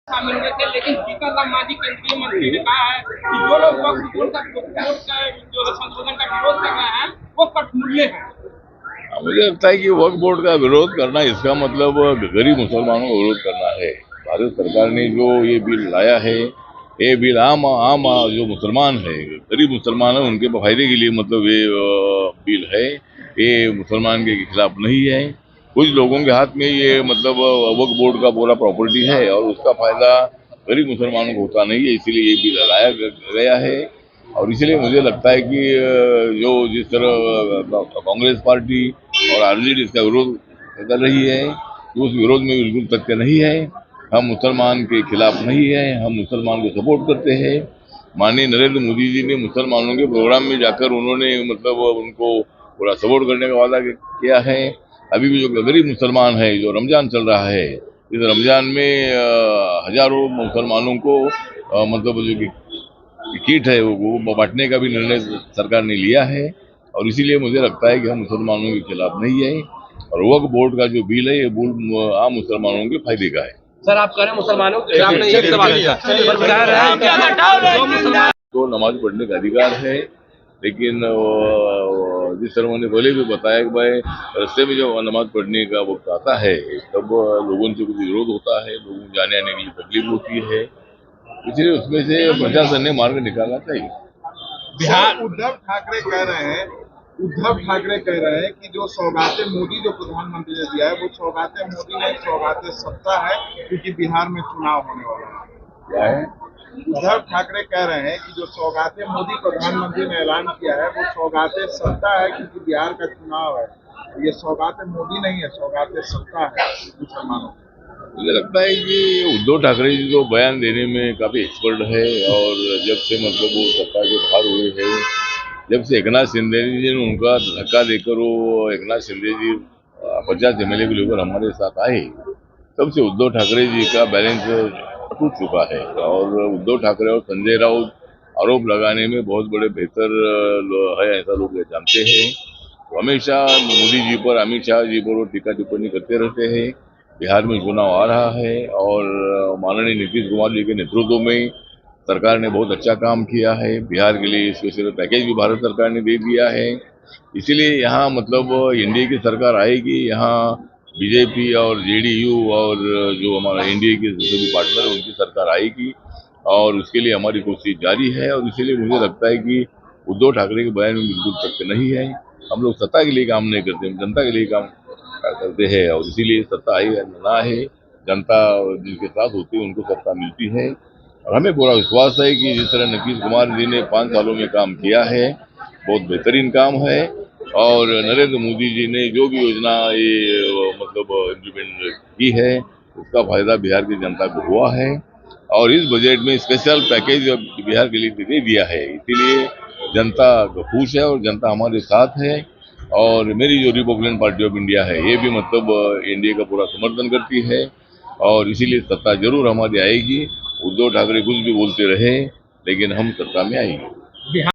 शामिल हुए थे, लेकिन जीतन राम मांझी केंद्रीय मंत्री ने कहा है कि जो लोग वक्फ बोर्ड का जो है संशोधन का विरोध कर रहे हैं वो कठमूल्य है। मुझे लगता है कि वक्फ बोर्ड का विरोध करना इसका मतलब गरीब मुसलमानों का विरोध करना है। भारत सरकार ने जो ये बिल लाया है, ये बिल आम आम जो मुसलमान है, गरीब मुसलमान है, उनके फायदे के लिए मतलब ये बिल है। ये मुसलमान के खिलाफ नहीं है। कुछ लोगों के हाथ में ये मतलब वक्फ बोर्ड का पूरा प्रॉपर्टी है और उसका फायदा गरीब मुसलमानों को होता नहीं है, इसीलिए ये बिल लाया गया है। और इसलिए मुझे लगता है कि जो जिस तरह कांग्रेस पार्टी और आरजेडी इसका विरोध कर रही है, तो उस विरोध में बिल्कुल तथ्य नहीं है। हम मुसलमान के खिलाफ नहीं है, हम मुसलमान को सपोर्ट करते हैं। माननीय नरेंद्र मोदी जी ने मुसलमानों के प्रोग्राम में जाकर उन्होंने मतलब उनको पूरा सपोर्ट करने का वादा किया है। अभी भी जो गरीब मुसलमान है, जो रमजान चल रहा है, इस रमजान में हजारों मुसलमानों को मतलब जो किट है वो बांटने का भी निर्णय सरकार ने लिया है। और इसीलिए मुझे लगता है कि हम मुसलमानों के खिलाफ नहीं है और वक्फ बोर्ड का जो बिल है ये बिल आम मुसलमानों के फायदे का है। सर, आप कह रहे हैं मुसलमानों के खिलाफ नहीं, एक सवाल है तो नमाज पढ़ने का अधिकार है, लेकिन जिस तरह मैंने पहले भी बताया कि भाई रास्ते में जब नमाज पढ़ने का वक्त आता है तब लोगों से कुछ विरोध होता है, लोगों को जाने आने के लिए तकलीफ होती है, इसलिए उसमें से प्रशासन ने मार्ग निकालना चाहिए। बिहार उद्धव ठाकरे कह रहे हैं कि जो सौगातें मोदी जो प्रधानमंत्री ने दिया है वो सौगातें मोदी नहीं, सौगातें सत्ता है, क्योंकि बिहार में चुनाव होने वाला है। क्या है? उद्धव ठाकरे कह रहे हैं कि जो सौगातें मोदी प्रधानमंत्री ने ऐलान किया है वो सौगातें सत्ता है, क्योंकि बिहार का चुनाव है। ये सौगातें मोदी नहीं है, सौगातें सत्ता है मुसलमानों को। मुझे लगता है कि उद्धव ठाकरे जी तो बयान देने में काफी एक्सपर्ट है और जब से मतलब वो सत्ता के बाहर हुए हैं, जब से एकनाथ शिंदे जी ने उनका धक्का देकर वो एकनाथ शिंदे जी 50 एमएलए को लेकर हमारे साथ आए, तब से उद्धव ठाकरे जी का बैलेंस टूट चुका है। और उद्धव ठाकरे और संजय राउत आरोप लगाने में बहुत बड़े बेहतर है, ऐसा लोग जानते हैं। तो हमेशा मोदी जी पर, अमित शाह जी पर वो टीका टिप्पणी करते रहते हैं। बिहार में चुनाव आ रहा है और माननीय नीतीश कुमार जी के नेतृत्व में सरकार ने बहुत अच्छा काम किया है। बिहार के लिए स्पेशल पैकेज भी भारत सरकार ने दे दिया है। इसीलिए यहाँ मतलब एनडीए की सरकार आएगी, यहाँ बीजेपी और जेडीयू और जो हमारा एनडीए के सभी पार्टनर है उनकी सरकार आएगी और उसके लिए हमारी कोशिश जारी है। और इसीलिए मुझे लगता है कि उद्धव ठाकरे के बयान में बिल्कुल तथ्य नहीं है। हम लोग सत्ता के लिए काम नहीं करते, हम जनता के लिए काम करते हैं और इसीलिए सत्ता आई ना है, जनता जिनके साथ होती है उनको सत्ता मिलती है। और हमें पूरा विश्वास है कि जिस तरह नीतीश कुमार जी ने 5 सालों में काम किया है, बहुत बेहतरीन काम है। और नरेंद्र मोदी जी ने जो भी योजना ये मतलब इम्प्लीमेंट की है उसका फायदा बिहार की जनता को हुआ है। और इस बजट में स्पेशल पैकेज बिहार के लिए दे दिया है, इसीलिए जनता खुश है और जनता हमारे साथ है। और मेरी जो रिपब्लिकन पार्टी ऑफ इंडिया है ये भी मतलब एनडीए का पूरा समर्थन करती है और इसीलिए सत्ता जरूर हमारी आएगी। उद्धव ठाकरे कुछ भी बोलते रहे, लेकिन हम सत्ता में आएंगे।